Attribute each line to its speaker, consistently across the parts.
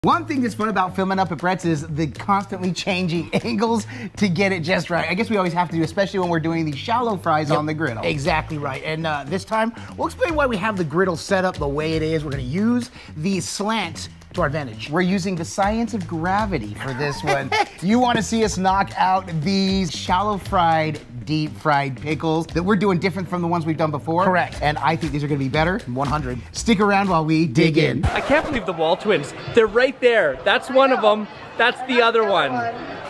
Speaker 1: One thing that's fun about filming up at Brett's is the constantly changing angles to get it just right. I guess we always have to do, especially when we're doing these shallow fries on the griddle.
Speaker 2: Exactly right. And this time, we'll explain why we have the griddle set up the way it is. We're gonna use these slants to our advantage.
Speaker 1: We're using the science of gravity for this one. You want to see us knock out these shallow fried, deep fried pickles that we're doing different from the ones we've done before.
Speaker 2: Correct.
Speaker 1: And I think these are going to be better.
Speaker 2: 100.
Speaker 1: Stick around while we dig in.
Speaker 3: I can't believe the WALTWINS. They're right there. That's one of them. That's the other one.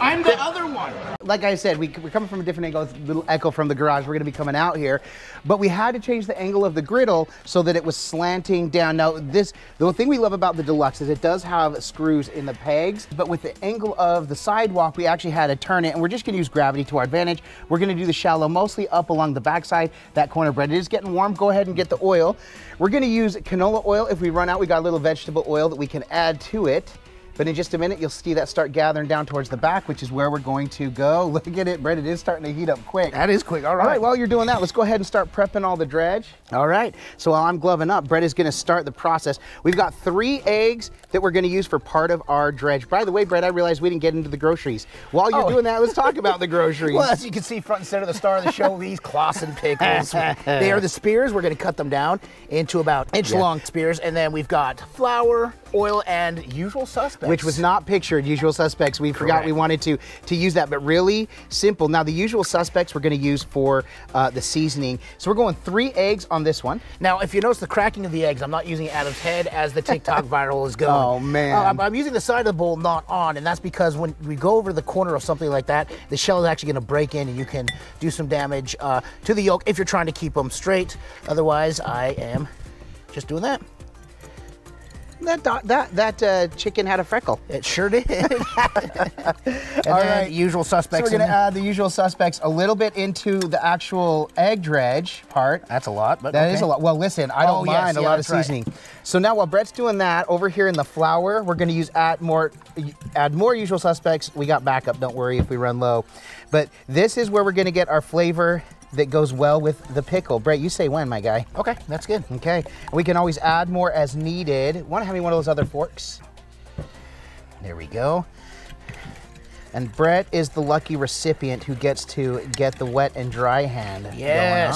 Speaker 2: I'm the other one.
Speaker 1: Like I said, we're coming from a different angle. It's a little echo from the garage. We're going to be coming out here. But we had to change the angle of the griddle so that it was slanting down. Now, the thing we love about the Deluxe is it does have screws in the pegs, but with the angle of the sidewalk, we actually had to turn it, and we're just going to use gravity to our advantage. We're going to do the shallow mostly up along the backside, that corner. Bread, it is getting warm. Go ahead and get the oil. We're going to use canola oil. If we run out, we got a little vegetable oil that we can add to it. But in just a minute, you'll see that start gathering down towards the back, which is where we're going to go. Look at it, Brett, it is starting to heat up quick.
Speaker 2: That is quick, all right.
Speaker 1: All right, while you're doing that, let's go ahead and start prepping all the dredge. All right, so while I'm gloving up, Brett is gonna start the process. We've got 3 eggs that we're gonna use for part of our dredge. By the way, Brett, I realized we didn't get into the groceries. While you're doing that, let's talk about the groceries.
Speaker 2: Well, as you can see, front and center of the star of the show, these Clausen pickles. They are the spears. We're gonna cut them down into about inch-long spears, and then we've got flour, oil, and usual suspects.
Speaker 1: Which was not pictured, usual suspects. We forgot we wanted to use that, but really simple. Now, the usual suspects we're gonna use for the seasoning. So we're going 3 eggs on this one.
Speaker 2: Now, if you notice the cracking of the eggs, I'm not using Adam's head as the TikTok viral is going.
Speaker 1: Oh, man.
Speaker 2: I'm using the side of the bowl not on, and that's because when we go over the corner of something like that, the shell is actually gonna break in and you can do some damage to the yolk if you're trying to keep them straight. Otherwise, I am just doing that.
Speaker 1: That chicken had a freckle.
Speaker 2: It sure did. And
Speaker 1: All
Speaker 2: then
Speaker 1: right.
Speaker 2: the usual suspects.
Speaker 1: So we're gonna add the usual suspects a little bit into the actual egg dredge part.
Speaker 2: That's a lot, but
Speaker 1: that is a lot. Well, listen, I don't mind a lot of seasoning.
Speaker 2: Right.
Speaker 1: So now while Brett's doing that, over here in the flour, we're gonna add more usual suspects. We got backup, don't worry if we run low. But this is where we're gonna get our flavor that goes well with the pickle. Brett, you say when, my guy.
Speaker 2: Okay, that's good.
Speaker 1: Okay, we can always add more as needed. Want to hand me one of those other forks? There we go. And Brett is the lucky recipient who gets to get the wet and dry hand going on.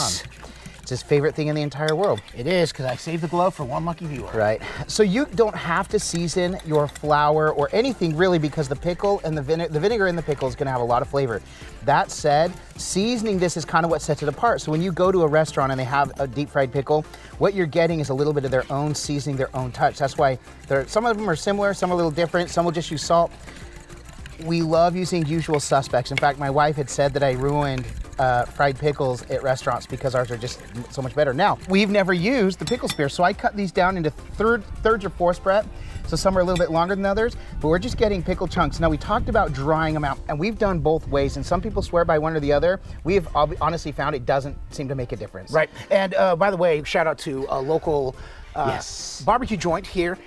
Speaker 1: It's his favorite thing in the entire world.
Speaker 2: It is, because I saved the glove for one lucky viewer.
Speaker 1: Right. So you don't have to season your flour or anything really, because the pickle and the vinegar in the pickle is going to have a lot of flavor. That said, seasoning this is kind of what sets it apart. So when you go to a restaurant and they have a deep fried pickle, what you're getting is a little bit of their own seasoning, their own touch. That's why some of them are similar, some are a little different, some will just use salt. We love using usual suspects. In fact, my wife had said that I ruined fried pickles at restaurants because ours are just so much better. Now, we've never used the pickle spear, so I cut these down into thirds or fourths, Brett. So some are a little bit longer than others, but we're just getting pickle chunks. Now, we talked about drying them out, and we've done both ways, and some people swear by one or the other. We have honestly found it doesn't seem to make a difference.
Speaker 2: Right, and by the way, shout out to a local barbecue joint here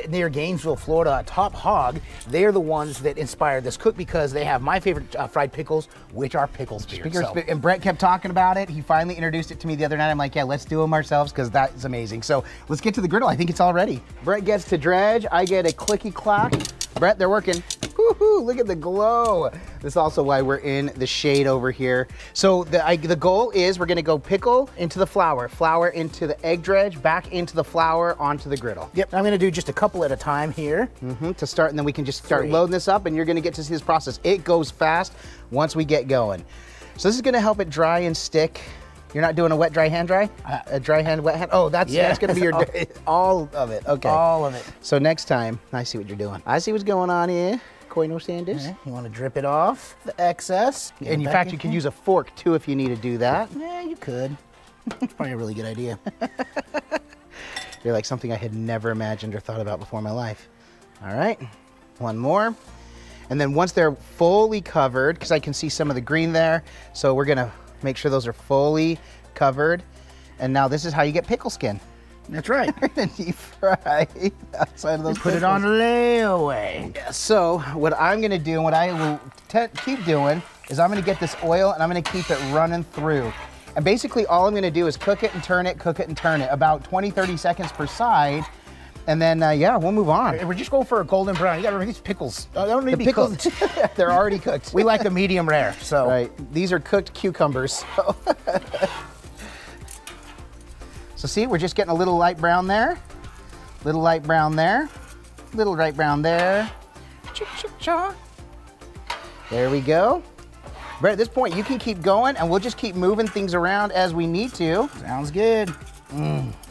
Speaker 2: near Gainesville, Florida, Top Hog. They're the ones that inspired this cook because they have my favorite fried pickles, which are pickle spears.
Speaker 1: And Brett kept talking about it. He finally introduced it to me the other night. I'm like, yeah, let's do them ourselves because that's amazing. So let's get to the griddle. I think it's all ready. Brett gets to dredge. I get a clicky clack. Brett, they're working. Woohoo, look at the glow. That's also why we're in the shade over here. So the goal is we're gonna go pickle into the flour into the egg dredge, back into the flour, onto the griddle.
Speaker 2: Yep, I'm gonna do just a couple at a time here.
Speaker 1: To start, and then we can just start loading this up, and you're gonna get to see this process. It goes fast once we get going. So this is gonna help it dry and stick. You're not doing a wet, dry, hand dry? A dry hand, wet hand? Oh, that's gonna be your, all of it, okay.
Speaker 2: All of it.
Speaker 1: So next time, I see what you're doing. I see what's going on here. Koino Sanders.
Speaker 2: You wanna drip it off, the excess.
Speaker 1: And in fact, you can use a fork too if you need to do that.
Speaker 2: Yeah, you could. It's probably a really good idea.
Speaker 1: You're like something I had never imagined or thought about before in my life. All right, one more. And then once they're fully covered, because I can see some of the green there, so we're gonna make sure those are fully covered. And now this is how you get pickle skin.
Speaker 2: That's right.
Speaker 1: We're gonna deep fry outside of those
Speaker 2: Put it on layaway.
Speaker 1: Yeah, so what I'm gonna do, and what I will keep doing, is I'm gonna get this oil and I'm gonna keep it running through. And basically all I'm gonna do is cook it and turn it, about 20, 30 seconds per side. And then, yeah, we'll move on.
Speaker 2: We're just going for a golden brown. You got to remember these pickles. They don't need to be
Speaker 1: Pickles,
Speaker 2: cooked.
Speaker 1: they're already cooked.
Speaker 2: We like a medium rare, so.
Speaker 1: Right, these are cooked cucumbers. So see, we're just getting a little light brown there, little light brown there, little light brown there. Cha-cha-cha. There we go. Brett, at this point, you can keep going, and we'll just keep moving things around as we need to.
Speaker 2: Sounds good.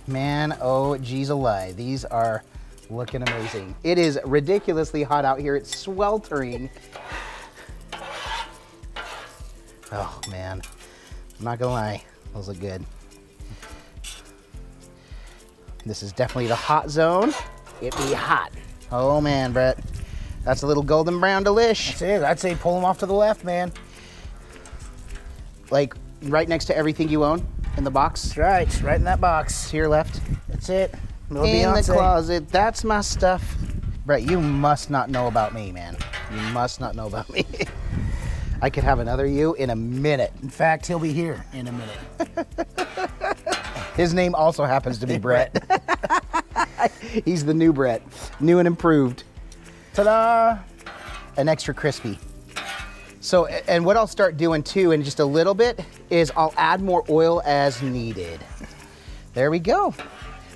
Speaker 1: Man, oh geez alive, these are looking amazing. It is ridiculously hot out here. It's sweltering. Oh man, I'm not gonna lie, those look good. This is definitely the hot zone.
Speaker 2: It be hot.
Speaker 1: Oh man, Brett, that's a little golden brown delish.
Speaker 2: That's it. I'd say pull them off to the left, man.
Speaker 1: Like right next to everything you own in the box.
Speaker 2: That's right, right in that box.
Speaker 1: To your left.
Speaker 2: That's it. Little
Speaker 1: In
Speaker 2: Beyonce.
Speaker 1: the closet, that's my stuff. Brett, you must not know about me, man. You must not know about me. I could have another you in a minute.
Speaker 2: In fact, he'll be here in a minute.
Speaker 1: His name also happens to be Brett. He's the new Brett, new and improved. Ta-da! An extra crispy. So, and what I'll start doing too in just a little bit is I'll add more oil as needed. There we go.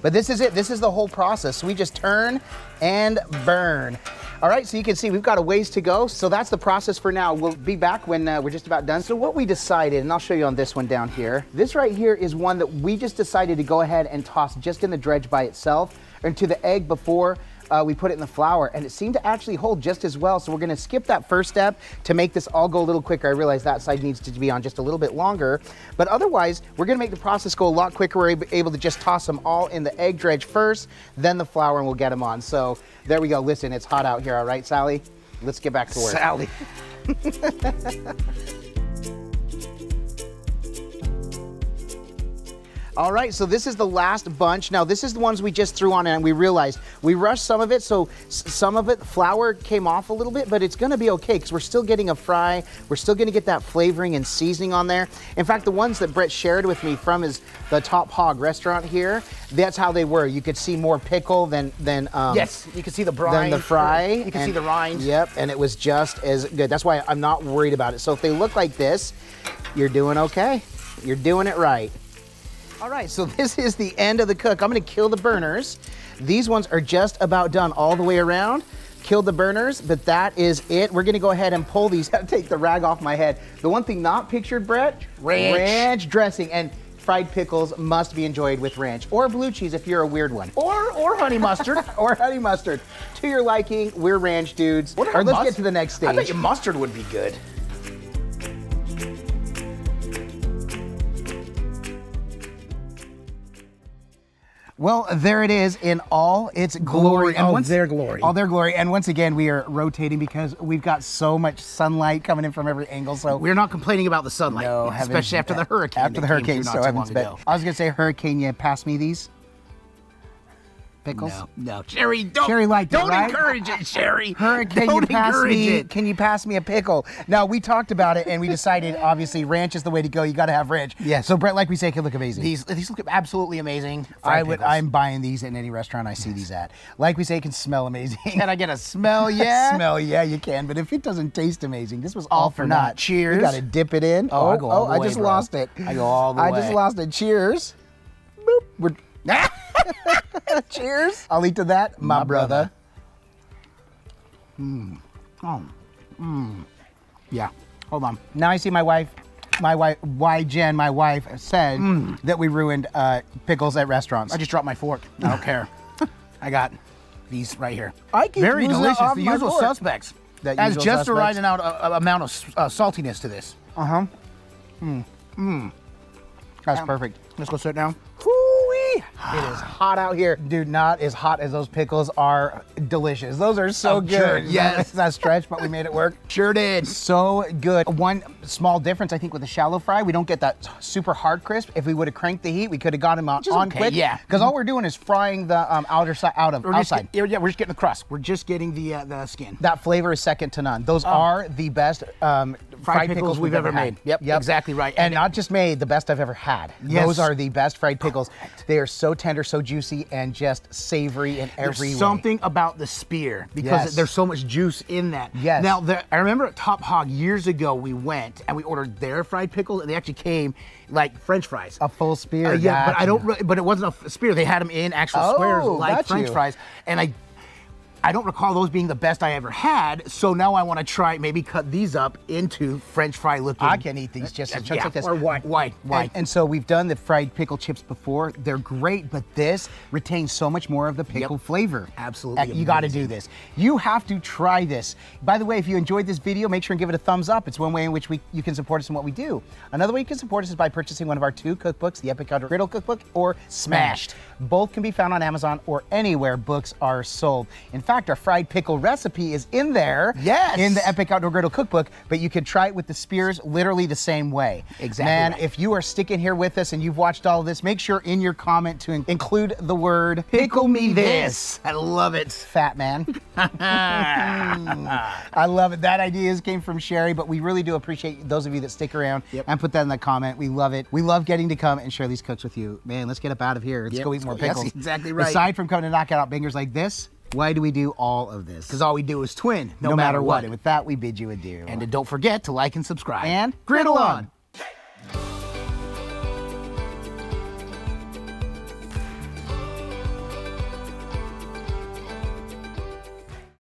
Speaker 1: But this is it. This is the whole process. We just turn and burn. All right, so you can see we've got a ways to go. So that's the process for now. We'll be back when we're just about done. So what we decided, and I'll show you on this one down here. This right here is one that we just decided to go ahead and toss just in the dredge by itself into the egg before we put it in the flour, and it seemed to actually hold just as well. So we're gonna skip that first step to make this all go a little quicker. I realize that side needs to be on just a little bit longer, but otherwise, we're gonna make the process go a lot quicker. We're able to just toss them all in the egg dredge first, then the flour, and we'll get them on. So there we go. Listen, it's hot out here, all right, Sally? Let's get back to work.
Speaker 2: Sally.
Speaker 1: All right, so this is the last bunch. Now, this is the ones we just threw on, and we realized we rushed some of it, so some of it, flour came off a little bit, but it's gonna be okay, because we're still getting a fry. We're still gonna get that flavoring and seasoning on there. In fact, the ones that Brett shared with me from the Top Hog restaurant here, that's how they were. You could see more pickle than
Speaker 2: Yes, you can see the brine.
Speaker 1: than the fry.
Speaker 2: You can see the rind.
Speaker 1: Yep, and it was just as good. That's why I'm not worried about it. So if they look like this, you're doing okay. You're doing it right. All right, so this is the end of the cook. I'm gonna kill the burners. These ones are just about done all the way around. Killed the burners, but that is it. We're gonna go ahead and pull these, take the rag off my head. The one thing not pictured, Brett, ranch dressing, and fried pickles must be enjoyed with ranch, or blue cheese if you're a weird one.
Speaker 2: Or honey mustard.
Speaker 1: Or honey mustard. To your liking, we're ranch dudes. Or let's get to the next stage.
Speaker 2: I bet your mustard would be good.
Speaker 1: Well, there it is in all its glory.
Speaker 2: All their glory.
Speaker 1: All their glory. And once again, we are rotating because we've got so much sunlight coming in from every angle. So
Speaker 2: we're not complaining about the sunlight,
Speaker 1: no,
Speaker 2: especially after the hurricane.
Speaker 1: After the hurricane, so heavens. I was gonna say, hurricane, you pass me these pickles?
Speaker 2: No, Sherry, don't.
Speaker 1: Sherry liked it,
Speaker 2: don't
Speaker 1: right?
Speaker 2: encourage it, Sherry.
Speaker 1: Hurricane,
Speaker 2: don't encourage it.
Speaker 1: Can you pass me a pickle? Now, we talked about it and we decided, obviously, ranch is the way to go. You got to have ranch.
Speaker 2: Yes.
Speaker 1: So, Brett, like we say, it can look amazing.
Speaker 2: These look absolutely amazing.
Speaker 1: I'm buying these in any restaurant I see these at. Like we say, it can smell amazing.
Speaker 2: Can I get a smell? Yeah.
Speaker 1: Smell, yeah, you can. But if it doesn't taste amazing, this was all for naught.
Speaker 2: Cheers.
Speaker 1: You got to dip it in.
Speaker 2: Oh, I go all the way,
Speaker 1: I just
Speaker 2: bro.
Speaker 1: lost it.
Speaker 2: I go all the way.
Speaker 1: I just lost it. Cheers. Boop. We're cheers. I'll eat to that, my brother.
Speaker 2: Yeah. Hold on.
Speaker 1: Now I see my wife, Jen, my wife, said that we ruined pickles at restaurants.
Speaker 2: I just dropped my fork. I don't care. I got these right here.
Speaker 1: I keep
Speaker 2: Very
Speaker 1: losing
Speaker 2: delicious.
Speaker 1: off
Speaker 2: The
Speaker 1: my
Speaker 2: usual
Speaker 1: fork.
Speaker 2: suspects.
Speaker 1: That
Speaker 2: Adds
Speaker 1: usual
Speaker 2: just the
Speaker 1: suspects.
Speaker 2: right amount of saltiness to this.
Speaker 1: That's perfect.
Speaker 2: Let's go sit down.
Speaker 1: Woo-wee. It is hot out here. Dude, not as hot as those pickles are delicious. Those are so good.
Speaker 2: Sure, yes.
Speaker 1: It's not stretch, but we made it work.
Speaker 2: Sure did.
Speaker 1: So good. One small difference, I think, with the shallow fry, we don't get that super hard crisp. If we would have cranked the heat, we could have got them on
Speaker 2: okay,
Speaker 1: quick.
Speaker 2: yeah.
Speaker 1: Because all we're doing is frying the outer side outside.
Speaker 2: We're just getting the crust. We're just getting the skin.
Speaker 1: That flavor is second to none. Those are the best
Speaker 2: fried pickles we've ever made. Yep, exactly right.
Speaker 1: And not just made, the best I've ever had.
Speaker 2: Yes.
Speaker 1: Those are the best fried pickles. They are so tender, so juicy, and just savory in every way.
Speaker 2: There's something about the spear because there's so much juice in that.
Speaker 1: Yes.
Speaker 2: Now, I remember at Top Hog years ago, we went and we ordered their fried pickles, and they actually came like French fries.
Speaker 1: A full spear.
Speaker 2: Yeah, but it wasn't a spear. They had them in actual squares like French fries, and I don't recall those being the best I ever had, so now I want to try, maybe cut these up into French fry looking.
Speaker 1: I can eat these just chunks like this.
Speaker 2: Or white.
Speaker 1: And so we've done the fried pickle chips before. They're great, but this retains so much more of the pickle flavor.
Speaker 2: Absolutely.
Speaker 1: You got to do this. You have to try this. By the way, if you enjoyed this video, make sure and give it a thumbs up. It's one way in which you can support us in what we do. Another way you can support us is by purchasing one of our 2 cookbooks, the Epic Outdoor Griddle Cookbook or Smashed. Both can be found on Amazon or anywhere books are sold. In fact, our fried pickle recipe is in there in the Epic Outdoor Griddle Cookbook, but you can try it with the spears literally the same way.
Speaker 2: Exactly.
Speaker 1: Man, if you are sticking here with us and you've watched all of this, make sure in your comment to include the word pickle me this.
Speaker 2: I love it.
Speaker 1: Fat man. I love it. That idea came from Sherry, but we really do appreciate those of you that stick around and put that in the comment. We love it. We love getting to come and share these cooks with you. Man, let's get up out of here. Let's go eat more pickles.
Speaker 2: That's exactly right.
Speaker 1: Aside from coming to knock out bangers like this, why do we do all of this?
Speaker 2: Because all we do is twin,
Speaker 1: no matter what. And with that, we bid you adieu.
Speaker 2: And don't forget to like and subscribe.
Speaker 1: And griddle on.